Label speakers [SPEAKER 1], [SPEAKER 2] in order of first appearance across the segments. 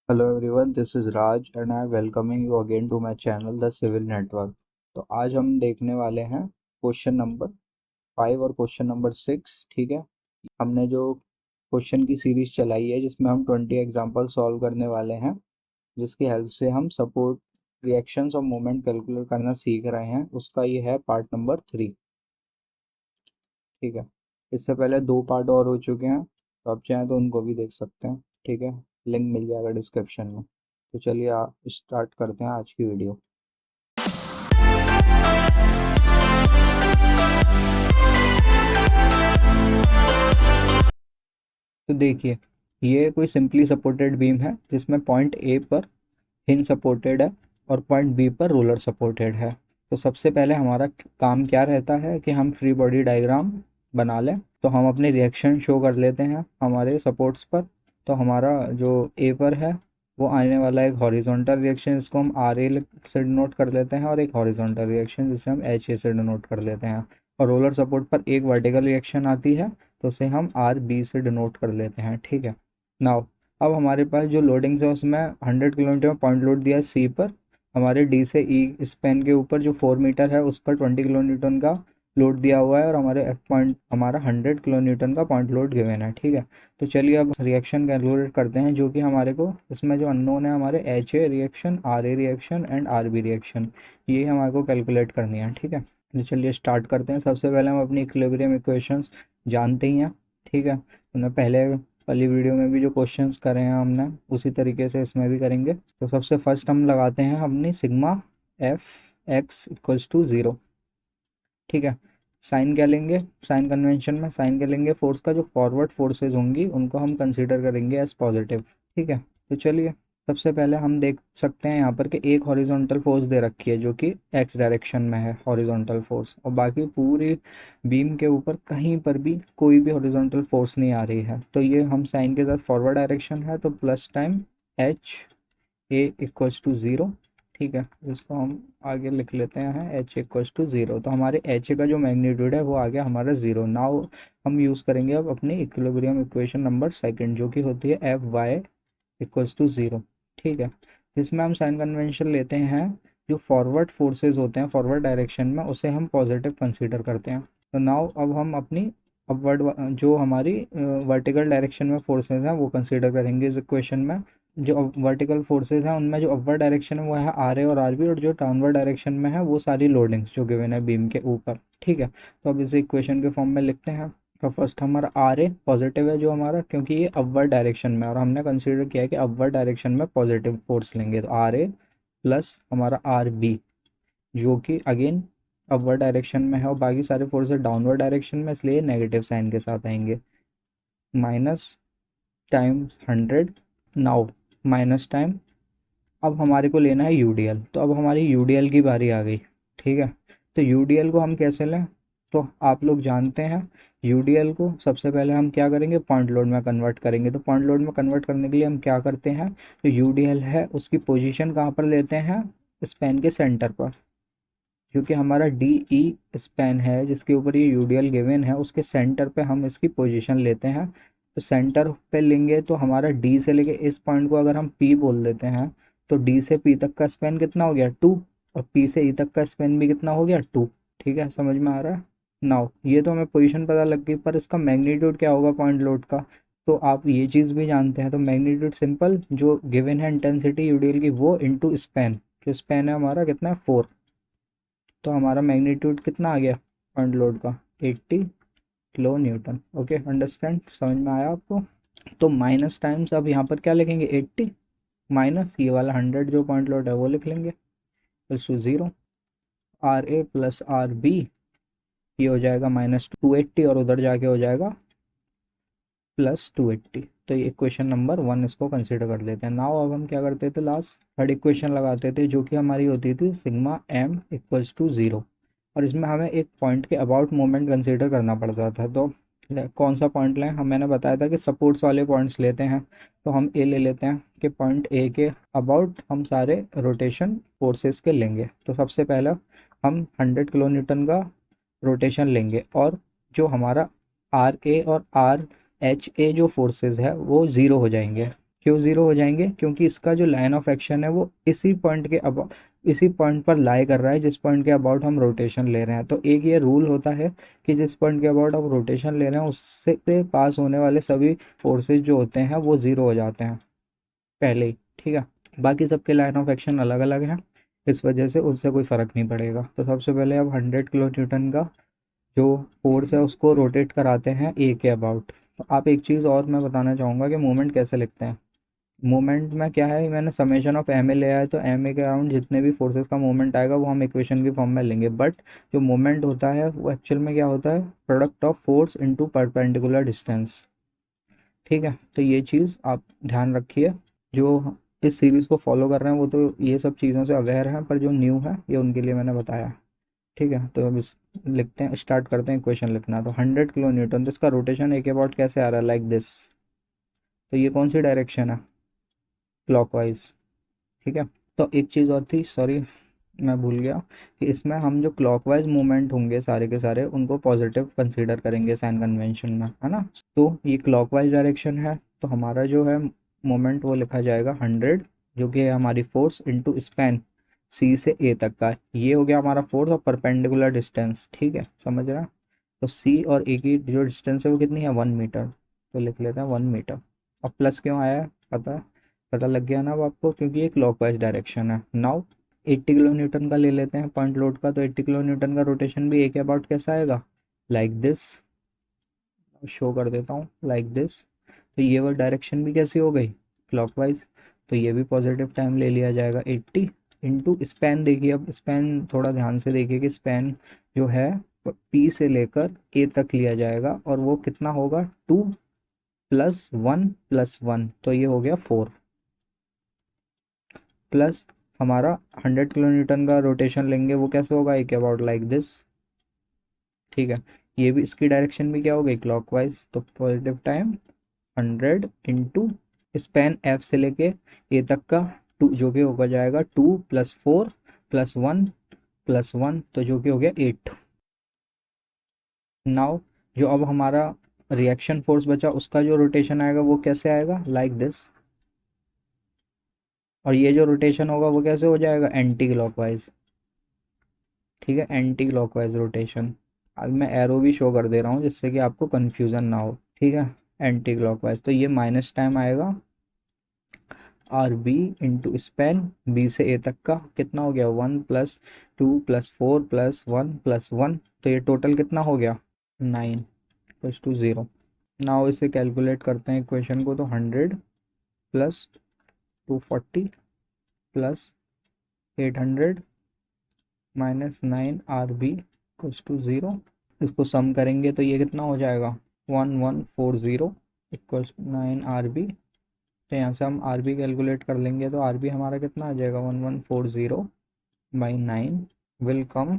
[SPEAKER 1] Hello everyone, this is Raj and I welcoming you again to my channel the civil network. तो आज हम देखने वाले हैं क्वेश्चन नंबर 5 और क्वेश्चन नंबर 6। ठीक है, हमने जो क्वेश्चन की सीरीज चलाई है जिसमें हम 20 एग्जांपल सॉल्व करने वाले हैं, जिसकी हेल्प से हम सपोर्ट रिएक्शंस और मोमेंट कैलकुलेट करना सीख रहे हैं, उसका ये है पार्ट नंबर 3। ठीक है, इससे पहले 2 पार्ट और हो चुके हैं, तो आप चाहें तो उनको भी देख सकते हैं। ठीक है, लिंक मिल जाएगा डिस्क्रिप्शन में। तो चलिए आप स्टार्ट करते हैं आज की वीडियो। तो देखिए, ये कोई सिंपली सपोर्टेड बीम है जिसमें पॉइंट ए पर हिंज सपोर्टेड है और पॉइंट बी पर रोलर सपोर्टेड है। तो सबसे पहले हमारा काम क्या रहता है कि हम फ्री बॉडी डायग्राम बना लें। तो हम अपने रिएक्शन शो कर लेते हैं हमारे सपोर्ट्स पर। तो हमारा जो ए पर है वो आने वाला एक हॉरिजॉन्टल रिएक्शन, जिसको हम आर ए से डिनोट कर लेते हैं, और एक हॉरिजॉन्टल रिएक्शन जिसे हम एच ए से डिनोट कर लेते हैं। और रोलर सपोर्ट पर एक वर्टिकल रिएक्शन आती है, तो उसे हम आर बी से डिनोट कर लेते हैं। ठीक है, नाउ अब हमारे पास जो लोडिंग्स है उसमें 100 किलोमीटर में पॉइंट लोड दिया है सी पर। हमारे डी से ई स्पेन के ऊपर जो 4 मीटर है उस पर 20 किलो न्यूटन का लोड दिया हुआ है, और हमारे एफ पॉइंट हमारा 100 किलो न्यूटन का पॉइंट लोड गिवन है। ठीक है, तो चलिए अब रिएक्शन कैलकुलेट करते हैं, जो कि हमारे को इसमें जो अननोन है हमारे H A reaction, R A reaction and R B reaction, ये हमारे को कैलकुलेट करनी है। ठीक है, तो चलिए स्टार्ट करते हैं। सबसे पहले हम अपनी इक्विलिब्रियम इक्वेशंस जानते ही हैं। ठीक है, हमने पहले वाली वीडियो में भी जो क्वेश्चंस करे हैं हमने उसी तरीके से इसमें भी करेंगे। तो सबसे फर्स्ट हम लगाते हैं अपनी sigma F X equals to 0। ठीक है, साइन क्या लेंगे, साइन कन्वेंशन में साइन क्या लेंगे, फोर्स का जो फॉरवर्ड फोर्सेज होंगी उनको हम कंसीडर करेंगे एज पॉजिटिव। ठीक है, तो चलिए सबसे पहले हम देख सकते हैं यहाँ पर कि एक हॉरिजॉन्टल फोर्स दे रखी है जो कि एक्स डायरेक्शन में है हॉरिजॉन्टल फोर्स, और बाकी पूरी बीम के ऊपर कहीं पर भी कोई भी हॉरिजॉन्टल फोर्स नहीं आ रही है। तो ये हम साइन के साथ फॉरवर्ड डायरेक्शन है, तो plus time H A equals to 0। ठीक है, इसको हम आगे लिख लेते हैं एच इक्वल्स टू 0। तो हमारे एच का जो मैग्नीट्यूड है वो आ गया हमारा 0। नाउ हम यूज़ करेंगे अब अपनी इक्विलिब्रियम इक्वेशन नंबर सेकंड, जो कि होती है एफ वाई इक्वल्स टू 0। ठीक है, इसमें हम साइन कन्वेंशन लेते हैं, जो फॉरवर्ड फोर्सेज होते हैं फॉरवर्ड डायरेक्शन में उसे हम पॉजिटिव कंसीडर करते हैं। तो नाउ अब हम अपनी अपवर्ड जो हमारी वर्टिकल डायरेक्शन में फोर्सेज हैं वो कंसीडर करेंगे इस इक्वेशन में। जो वर्टिकल फोर्सेज हैं उनमें जो अपवर्ड डायरेक्शन है वो है आर ए और आर बी, और जो डाउनवर्ड डायरेक्शन में है वो सारी लोडिंग्स जो गिवन है बीम के ऊपर। ठीक है, तो अब इसे इक्वेशन के फॉर्म में लिखते हैं। तो फर्स्ट हमारा आर ए पॉजिटिव है जो हमारा, क्योंकि ये अपवर्ड डायरेक्शन में, और हमने कंसीडर किया है कि अपवर्ड डायरेक्शन में पॉजिटिव फोर्स लेंगे, तो आर ए प्लस हमारा आर बी जो कि अगेन अपवर्ड डायरेक्शन में है, और बाकी सारे फोर्सेस डाउनवर्ड डायरेक्शन में, इसलिए नेगेटिव साइन के साथ आएंगे। Minus time 100। Now minus time, अब हमारे को लेना है यूडीएल। तो अब हमारी यूडीएल की बारी आ गई। ठीक है, तो यूडीएल को हम कैसे लें, तो आप लोग जानते हैं यूडीएल को सबसे पहले हम क्या करेंगे, पॉइंट लोड में कन्वर्ट करेंगे। तो पॉइंट लोड में कन्वर्ट करने के लिए हम क्या करते हैं, तो यूडीएल है उसकी पोजीशन कहाँ पर लेते हैं, स्पैन के सेंटर पर। क्योंकि हमारा डी ई स्पैन है जिसके ऊपर ये यूडीएल गिवन है, उसके सेंटर पे हम इसकी पोजीशन लेते हैं। तो सेंटर पे लेंगे तो हमारा डी से लेके इस पॉइंट को अगर हम पी बोल देते हैं, तो डी से पी तक का स्पैन कितना हो गया 2, और पी से ई तक का स्पैन भी कितना हो गया 2। ठीक है, समझ में आ रहा है। नाउ ये तो हमें पोजीशन पता लग गई, पर इसका मैग्नीट्यूड क्या होगा पॉइंट लोड का, तो आप ये चीज़ भी जानते हैं। तो मैग्नीट्यूड सिंपल जो गिवन है इंटेंसिटी यूडीएल की वो इनटू स्पैन, जो स्पैन है हमारा कितना है 4। तो हमारा मैग्नीट्यूड कितना आ गया पॉइंट लोड का 80 किलो न्यूटन। ओके, अंडरस्टैंड, समझ में आया आपको। तो माइनस टाइम्स अब यहाँ पर क्या लिखेंगे 80 माइनस ये वाला 100 जो पॉइंट लोड है वो लिख लेंगे, equals to 0। R A plus R B, ये हो जाएगा -280, और उधर जाके हो जाएगा +280। तो ये इक्वेशन नंबर 1 इसको कंसिडर कर लेते हैं। नाउ अब हम क्या करते थे, लास्ट थर्ड इक्वेशन लगाते थे जो कि हमारी होती थी सिग्मा एम इक्वल्स टू 0। और इसमें हमें एक पॉइंट के अबाउट मोमेंट कंसिडर करना पड़ता था। तो कौन सा पॉइंट लें, हम मैंने बताया था कि सपोर्ट्स वाले पॉइंट्स लेते हैं। तो हम ए ले लेते हैं कि पॉइंट ए के अबाउट हम सारे रोटेशन फोर्सेस के लेंगे। तो सबसे पहला हम 100 किलो न्यूटन का रोटेशन लेंगे, और जो हमारा आर ए और आर एच ए जो फोर्सेस है वो ज़ीरो हो जाएंगे। क्यों ज़ीरो हो जाएंगे? क्योंकि इसका जो लाइन ऑफ एक्शन है वो इसी पॉइंट के अब इसी पॉइंट पर लाई कर रहा है जिस पॉइंट के अबाउट हम रोटेशन ले रहे हैं। तो एक ये रूल होता है कि जिस पॉइंट के अबाउट आप रोटेशन ले रहे हैं उससे पास होने वाले सभी फोर्सेज जो होते हैं वो ज़ीरो हो जाते हैं पहले ही, ठीक है। बाकी सबके लाइन ऑफ एक्शन अलग अलग हैं, इस वजह से उससे कोई फ़र्क नहीं पड़ेगा। तो सबसे पहले अब 100 किलो न्यूटन का जो फोर्स है उसको रोटेट कराते हैं ए के अबाउट। तो आप एक चीज़ और मैं बताना चाहूँगा कि मोमेंट कैसे लिखते हैं। मोमेंट में क्या है, मैंने समेशन ऑफ एम ए लिया है, तो एम ए के अराउंड जितने भी फोर्सेस का मोमेंट आएगा वो हम इक्वेशन की फॉर्म में लेंगे। बट जो मोमेंट होता है वो एक्चुअल में क्या होता है, product of force into perpendicular distance, ठीक है। तो ये चीज़ आप ध्यान रखिए। जो इस सीरीज़ को फॉलो कर रहे हैं वो तो ये सब चीज़ों से अवेयर हैं, पर जो न्यू है ये उनके लिए मैंने बताया, ठीक है। तो अब लिखते हैं, स्टार्ट करते हैं क्वेश्चन लिखना। तो 100 किलो न्यूटन, तो इसका रोटेशन एक अबाउट कैसे आ रहा है, लाइक दिस। तो ये कौन सी डायरेक्शन है, क्लॉकवाइज, ठीक है। तो एक चीज़ और थी, सॉरी मैं भूल गया, कि इसमें हम जो क्लॉकवाइज मूवमेंट होंगे सारे के सारे उनको पॉजिटिव कंसीडर करेंगे साइन कन्वेंशन में, है ना। तो ये क्लॉकवाइज डायरेक्शन है, तो हमारा जो है मोमेंट वो लिखा जाएगा 100, जो कि है हमारी फोर्स इनटू स्पैन सी से ए तक का। ये हो गया हमारा फोर्स और परपेंडिकुलर डिस्टेंस, ठीक है, समझ रहा है। तो सी और ए की जो डिस्टेंस है वो कितनी है, 1 मीटर। तो लिख लेते हैं 1 मीटर। अब प्लस क्यों आया है, पता लग गया ना अब आपको, क्योंकि ये क्लॉकवाइज डायरेक्शन है। नाउ 80 किलो न्यूटन का ले लेते हैं पॉइंट लोड का। तो 80 किलो न्यूटन का रोटेशन भी एक अबाउट कैसा आएगा, लाइक दिस। शो कर देता हूँ, लाइक दिस। तो ये वो डायरेक्शन भी कैसी हो गई, क्लॉकवाइज। तो ये भी पॉजिटिव टाइम ले लिया जाएगा 80 इंटू स्पैन। देखिए अब स्पैन थोड़ा ध्यान से देखिए कि स्पैन जो है पी से लेकर ए तक लिया जाएगा, और वो कितना होगा, 2 + 1 + 1, तो ये हो गया 4, प्लस हमारा 100 किलो न्यूटन का रोटेशन लेंगे वो कैसे होगा, एक अबाउट लाइक दिस, ठीक है। ये भी इसकी डायरेक्शन भी क्या हो गई, क्लॉकवाइज। तो positive time 100 into span F से लेके ए तक का, टू जो कि होगा जाएगा 2 + 4 + 1 + 1, तो जो कि हो गया 8। नाउ जो अब हमारा रिएक्शन फोर्स बचा उसका जो रोटेशन आएगा वो कैसे आएगा, लाइक दिस। और ये जो रोटेशन होगा वो कैसे हो जाएगा, एंटी क्लॉकवाइज, ठीक है, एंटी क्लॉकवाइज रोटेशन। अब मैं एरो भी शो कर दे रहा हूँ जिससे कि आपको कन्फ्यूज़न ना हो, ठीक है, एंटी क्लॉकवाइज। तो ये माइनस टाइम आएगा R B into span B से ए तक का, कितना हो गया, 1 + 2 + 4 + 1 + 1, तो ये टोटल कितना हो गया, 9 = 0। नाउ इसे कैलकुलेट करते हैं इक्वेशन को। तो 100 + 240 + 800 -9 RB = 0। इसको सम करेंगे तो ये कितना हो जाएगा, 1140 = 9 RB। तो यहाँ से हम आर बी कैलकुलेट कर लेंगे, तो आर बी हमारा कितना आ जाएगा, 1140/9 विल कम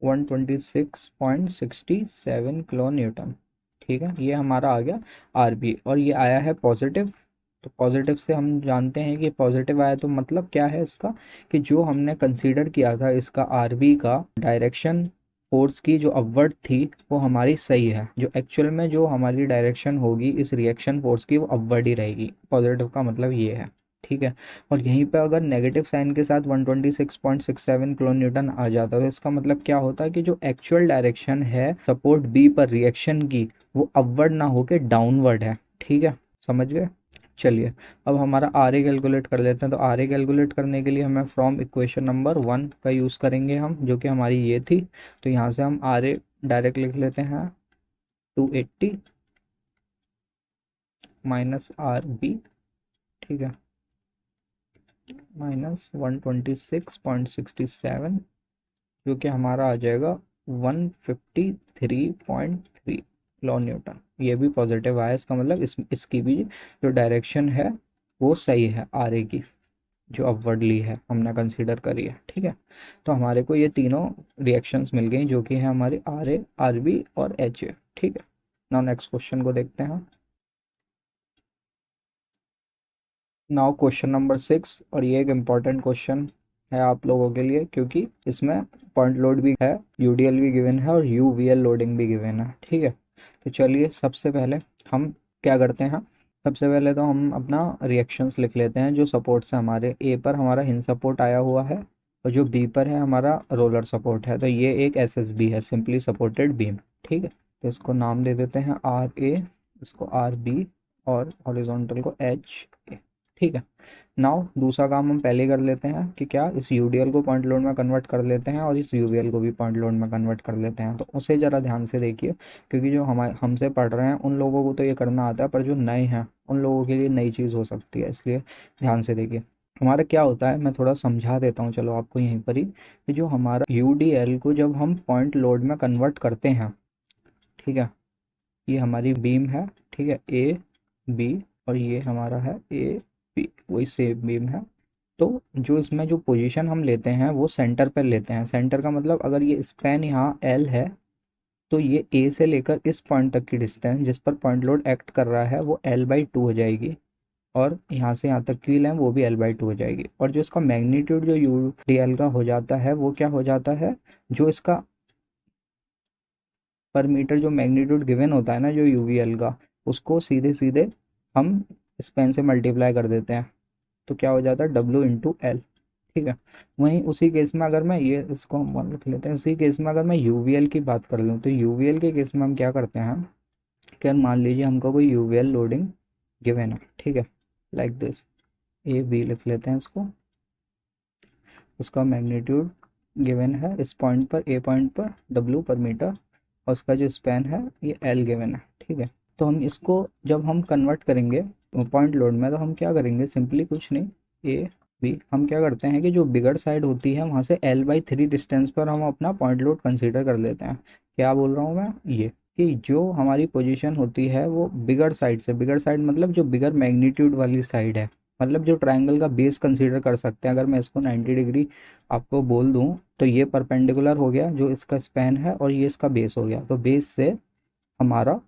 [SPEAKER 1] 126.67 किलो न्यूटन, ठीक है। ये हमारा आ गया आर बी, और ये आया है पॉजिटिव। तो पॉजिटिव से हम जानते हैं कि पॉजिटिव आया, तो मतलब क्या है इसका, कि जो हमने कंसीडर किया था इसका आर बी का डायरेक्शन फोर्स की जो अपवर्ड थी वो हमारी सही है। जो एक्चुअल में जो हमारी डायरेक्शन होगी इस रिएक्शन फोर्स की वो अपवर्ड ही रहेगी, पॉजिटिव का मतलब ये है, ठीक है। और यहीं पे अगर नेगेटिव साइन के साथ 126.67 किलो न्यूटन आ जाता तो इसका मतलब क्या होता है कि जो एक्चुअल डायरेक्शन है सपोर्ट बी पर रिएक्शन की वो अपवर्ड ना होके डाउनवर्ड है, ठीक है, समझ गए। चलिए अब हमारा आर ए कैलकुलेट कर लेते हैं। तो आर ए कैलकुलेट करने के लिए हमें फ्रॉम इक्वेशन नंबर 1 का यूज़ करेंगे हम, जो कि हमारी ये थी। तो यहाँ से हम आर ए डायरेक्ट लिख लेते हैं, 280 - RB, ठीक है, -126.67, जो कि हमारा आ जाएगा 153.3 किलो न्यूटन। ये भी पॉजिटिव आया, इसका मतलब इसकी भी जो डायरेक्शन है वो सही है आर ए की, जो अपवर्डली है हमने कंसीडर करी है, ठीक है। तो हमारे को ये तीनों रिएक्शंस मिल गई जो कि है हमारी आर ए, आर बी और एच ए, ठीक है। नाउ नेक्स्ट क्वेश्चन को देखते हैं। नाउ क्वेश्चन नंबर 6, और ये एक इम्पॉर्टेंट क्वेश्चन है आप लोगों के लिए, क्योंकि इसमें पॉइंट लोड भी है, यूडीएल भी गिवन है और यूवीएल लोडिंग भी गिवन है, ठीक है। तो चलिए सबसे पहले हम क्या करते हैं, सबसे पहले तो हम अपना रिएक्शंस लिख लेते हैं जो सपोर्ट से हमारे ए पर हमारा हिंज सपोर्ट आया हुआ है और जो बी पर है हमारा रोलर सपोर्ट है। तो ये एक एसएसबी है, सिंपली सपोर्टेड बीम। ठीक है, तो इसको नाम दे देते हैं आर ए, इसको आर बी और हॉरिजॉन्टल को एच ए। ठीक है, नाउ दूसरा काम हम पहले कर लेते हैं कि क्या इस यूडीएल को पॉइंट लोड में कन्वर्ट कर लेते हैं और इस यूवीएल को भी पॉइंट लोड में कन्वर्ट कर लेते हैं। तो उसे ज़रा ध्यान से देखिए, क्योंकि जो हमारे हमसे पढ़ रहे हैं उन लोगों को तो ये करना आता है, पर जो नए हैं उन लोगों के लिए नई चीज़ हो सकती है, इसलिए ध्यान से देखिए। हमारा क्या होता है, मैं थोड़ा समझा देता हूँ चलो आपको यहीं पर ही, कि जो हमारा यूडीएल को जब हम पॉइंट लोड में कन्वर्ट करते हैं, ठीक है, ये हमारी बीम है, ठीक है, ए बी, और ये हमारा है ए बी, वही सेम बीम है। तो जो इसमें जो पोजीशन हम लेते हैं वो सेंटर पर लेते हैं। सेंटर का मतलब अगर ये स्पैन यहाँ एल है तो ये ए से लेकर इस पॉइंट तक की डिस्टेंस जिस पर पॉइंट लोड एक्ट कर रहा है वो L/2 हो जाएगी, और यहाँ से यहाँ तक की लें वो भी L/2 हो जाएगी। और जो इसका मैग्नीट्यूड जो यू डी एल का हो जाता है वो क्या हो जाता है, जो इसका पर मीटर जो मैग्नीट्यूड गिवन होता है ना जो यूवीएल का, उसको सीधे सीधे हम स्पेन से मल्टीप्लाई कर देते हैं, तो क्या हो जाता है W/L। ठीक है, वहीं उसी केस में अगर मैं ये इसको हम 1 लिख लेते हैं, इसी केस में अगर मैं यूवीएल की बात कर लूँ तो यूवीएल के केस में हम क्या करते हैं कि मान लीजिए हमको कोई यूवीएल लोडिंग गिवन है, ठीक है, लाइक दिस, ए बी लिख लेते हैं इसको, उसका मैग्नीट्यूड गिवन है इस पॉइंट पर, ए पॉइंट पर W पर मीटर, और उसका जो स्पैन है ये L गिवन है। ठीक है, तो हम इसको जब हम कन्वर्ट करेंगे पॉइंट लोड में तो हम क्या करेंगे, सिंपली कुछ नहीं, ए बी हम क्या करते हैं कि जो बिगर साइड होती है वहाँ से L/3 डिस्टेंस पर हम अपना पॉइंट लोड कंसीडर कर लेते हैं। क्या बोल रहा हूँ मैं, ये कि जो हमारी पोजीशन होती है वो बिगर साइड से, बिगर साइड मतलब जो बिगर मैग्नीट्यूड वाली साइड है, मतलब जो ट्रायंगल का बेस कंसीडर कर सकते हैं। अगर मैं इसको 90 डिग्री आपको बोल दूं तो ये परपेंडिकुलर हो गया जो इसका स्पैन है, और ये इसका बेस हो गया, तो बेस से हमारा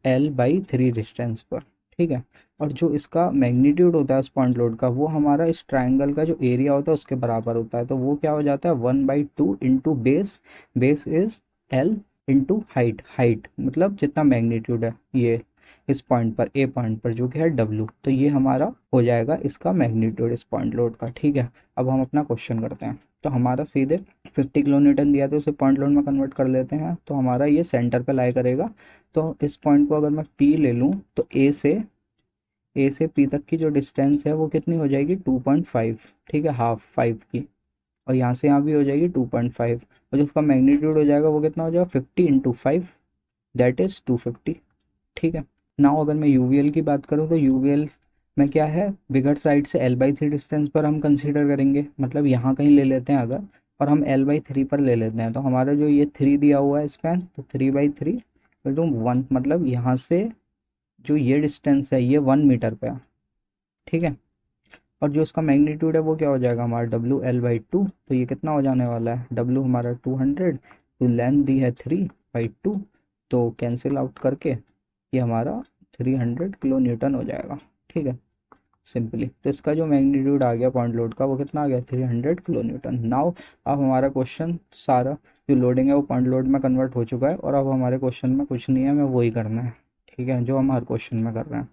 [SPEAKER 1] L/3 डिस्टेंस पर। ठीक है, और जो इसका मैग्नीट्यूड होता है उस पॉइंट लोड का वो हमारा इस ट्राइंगल का जो एरिया होता है उसके बराबर होता है, तो वो क्या हो जाता है 1/2 into base, base is L into height, height मतलब जितना मैग्नीट्यूड है ये इस पॉइंट पर, ए पॉइंट पर जो कि है W, तो ये हमारा हो जाएगा इसका मैग्नीट्यूड इस पॉइंट लोड का। ठीक है, अब हम अपना क्वेश्चन करते हैं, तो हमारा सीधे 50 किलो न्यूटन दिया तो उसे पॉइंट लोड में कन्वर्ट कर लेते हैं, तो हमारा ये सेंटर पे लाई करेगा। तो इस पॉइंट को अगर मैं P ले लूँ तो ए से P तक की जो डिस्टेंस है वो कितनी हो जाएगी 2.5, ठीक है, हाफ 5 की, और यहाँ से यहाँ भी हो जाएगी 2.5, और जो उसका मैग्नीट्यूड हो जाएगा वो कितना हो जाएगा 50 × 5, दैट इज़ 250। ठीक है, नाउ अगर मैं यूवीएल की बात करूँ तो यूवीएल में क्या है, बिगर साइड से L/3 डिस्टेंस पर हम कंसीडर करेंगे, मतलब यहाँ कहीं ले लेते हैं अगर, और हम L/3 पर ले लेते हैं, तो हमारा जो ये 3 दिया हुआ है स्पैन, तो 3/3 तो 1, मतलब यहाँ से जो ये डिस्टेंस है ये 1 मीटर पे है। ठीक है, और जो इसका मैग्नीट्यूड है वो क्या हो जाएगा हमारा WL/2, तो ये कितना हो जाने वाला है, W हमारा 200, तो लेंथ दी है 3/2, तो कैंसिल आउट करके ये हमारा 300 किलो न्यूटन हो जाएगा। ठीक है, सिंपली तो इसका जो मैग्नीट्यूड आ गया पॉइंट लोड का वो कितना आ गया 300 किलो न्यूटन। नाउ अब हमारा क्वेश्चन सारा जो लोडिंग है वो पॉइंट लोड में कन्वर्ट हो चुका है, और अब हमारे क्वेश्चन में कुछ नहीं है, हमें वही करना है, ठीक है, जो हम हर क्वेश्चन में कर रहे हैं।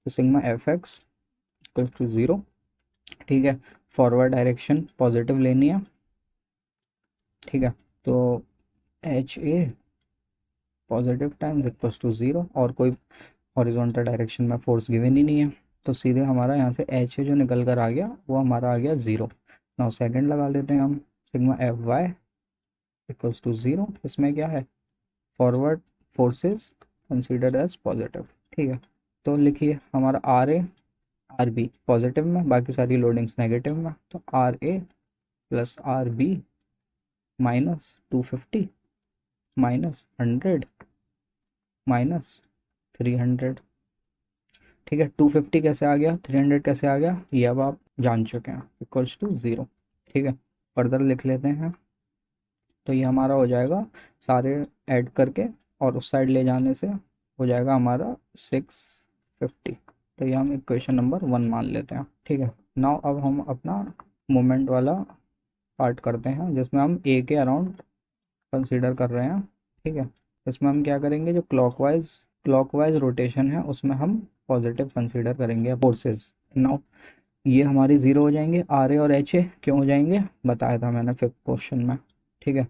[SPEAKER 1] तो सिग्मा FX इक्वल टू 0, ठीक है, फॉरवर्ड डायरेक्शन पॉजिटिव लेनी है, ठीक है, तो HA positive times equal to 0, और कोई हॉरिजॉन्टल डायरेक्शन में फोर्स गिवन ही नहीं है, तो सीधे हमारा यहाँ से HA जो निकल कर आ गया वो हमारा आ गया 0। नाउ सेकंड लगा लेते हैं हम, सिग्मा FY इक्वल्स टू 0, इसमें क्या है forward forces considered as positive. ठीक है, तो लिखिए हमारा RA RB पॉजिटिव में, बाकी सारी लोडिंग्स नेगेटिव में, तो RA प्लस RB -250 -100 -300। ठीक है, 250 कैसे आ गया, 300 कैसे आ गया, ये अब आप जान चुके हैं, इक्वल्स टू 0। ठीक है, फर्दर लिख लेते हैं, तो ये हमारा हो जाएगा सारे ऐड करके और उस साइड ले जाने से हो जाएगा हमारा 650, तो ये हम इक्वेशन नंबर 1 मान लेते हैं। ठीक है, नाउ अब हम अपना मोमेंट वाला पार्ट करते हैं जिसमें हम ए के अराउंड कंसीडर कर रहे हैं। ठीक है, इसमें हम क्या करेंगे, जो क्लॉकवाइज रोटेशन है उसमें हम पॉजिटिव कंसीडर करेंगे फोर्सेस। नाउ ये हमारी ज़ीरो हो जाएंगे, आर ए और एच ए क्यों हो जाएंगे बताया था मैंने फिफ्थ क्वेश्चन में। ठीक है,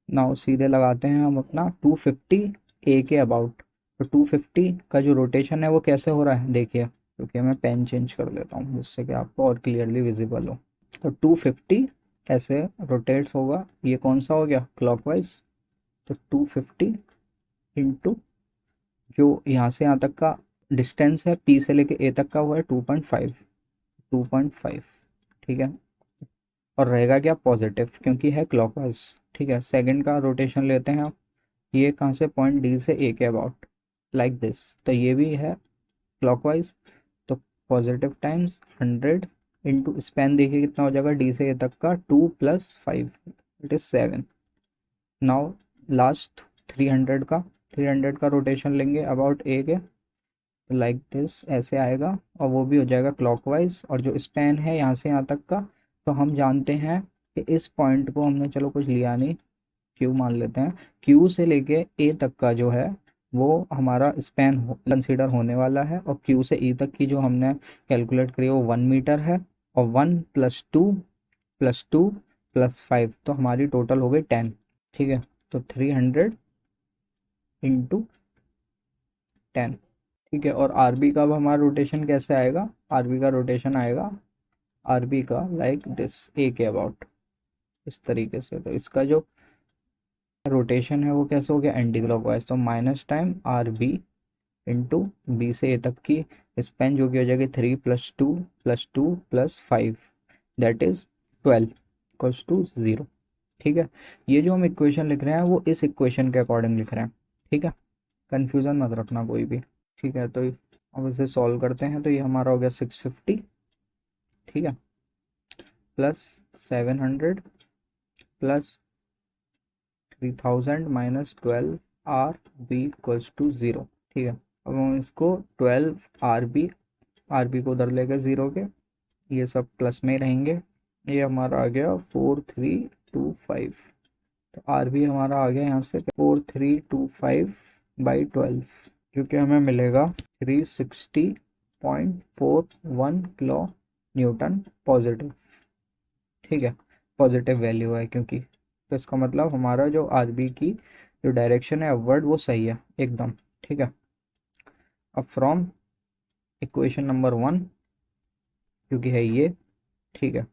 [SPEAKER 1] नाउ सीधे लगाते हैं हम अपना 250 ए के अबाउट। तो 250 का जो रोटेशन है वो कैसे हो रहा है देखिए, क्योंकि मैं पेन चेंज कर देता हूँ जिससे कि आपको और क्लियरली विजिबल हो। तो 250 ऐसे रोटेट्स होगा, ये कौन सा हो गया क्लॉकवाइज। तो 250 इंटू जो यहाँ से यहाँ तक का डिस्टेंस है पी से लेके ए तक का वो है 2.5, 2.5। ठीक है, और रहेगा क्या पॉजिटिव क्योंकि है क्लॉकवाइज। ठीक है, सेकंड का रोटेशन लेते हैं आप, ये कहाँ से पॉइंट डी से ए के अबाउट लाइक दिस, तो ये भी है क्लॉकवाइज। तो पॉजिटिव टाइम्स 100 इंटू स्पैन देखिए कितना हो जाएगा डी से ए तक का 2 + 5 इट इज़ 7। नाउ लास्ट 300 का, 300 का रोटेशन लेंगे अबाउट ए के लाइक दिस ऐसे आएगा, और वो भी हो जाएगा क्लॉकवाइज। और जो स्पैन है यहाँ से यहाँ तक का, तो हम जानते हैं कि इस पॉइंट को हमने चलो कुछ लिया नहीं, क्यू मान लेते हैं। क्यू से लेके ए तक का जो है वो हमारा स्पैन कंसीडर होने वाला है, और क्यू से ई तक की जो हमने कैलकुलेट करी वो 1 मीटर है। और 1 + 2 + 2 + 5 तो हमारी टोटल हो गई 10। ठीक है, तो 300 इंटू 10। ठीक है, और आर बी का अब हमारा रोटेशन कैसे आएगा, आर बी का रोटेशन आएगा आर बी का लाइक दिस ए के अबाउट इस तरीके से। तो इसका जो रोटेशन है वो कैसे हो गया एंटी क्लॉकवाइज, तो minus time R B into B से ए तक की स्पेन जो कि हो जाएगी 3 + 2 + 2 + 5 दैट इज 12 = 0। ठीक है, ये जो हम इक्वेशन लिख रहे हैं वो इस इक्वेशन के अकॉर्डिंग लिख रहे हैं। ठीक है, कन्फ्यूज़न मत रखना कोई भी। ठीक है, तो अब इसे सॉल्व करते हैं, तो ये हमारा हो गया 650। ठीक है, plus 700 plus 3000 minus 12 R B equals to 0। ठीक है, अब हम इसको 12 आर बी को उधर लेकर 0 के, ये सब प्लस में ही रहेंगे। ये हमारा आ गया 4325। तो आर बी हमारा आ गया यहाँ से 4325/12, जो कि हमें मिलेगा 360.41 किलो न्यूटन पॉजिटिव। ठीक है, पॉजिटिव वैल्यू है क्योंकि, तो इसका मतलब हमारा जो आर बी की जो डायरेक्शन है अपवर्ड वो सही है एकदम। ठीक है, अब फ्रॉम इक्वेशन नंबर 1 क्योंकि है ये। ठीक है,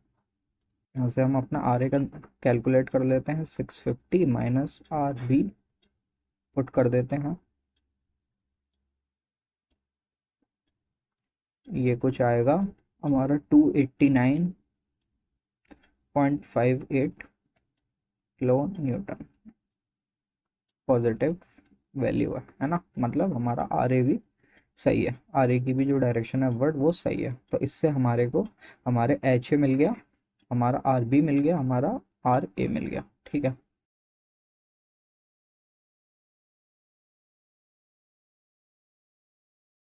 [SPEAKER 1] यहाँ से हम अपना आर ए का कैलकुलेट कर लेते हैं, 650 माइनस आर बी पुट कर देते हैं, ये कुछ आएगा हमारा 289.58 किलो न्यूटन पॉजिटिव वैल्यू है ना। मतलब हमारा आर ए भी सही है, आर ए की भी जो डायरेक्शन है वर्ड वो सही है। तो इससे हमारे को हमारे एच ए मिल गया, हमारा आर बी मिल गया, हमारा आर ए मिल गया। ठीक है,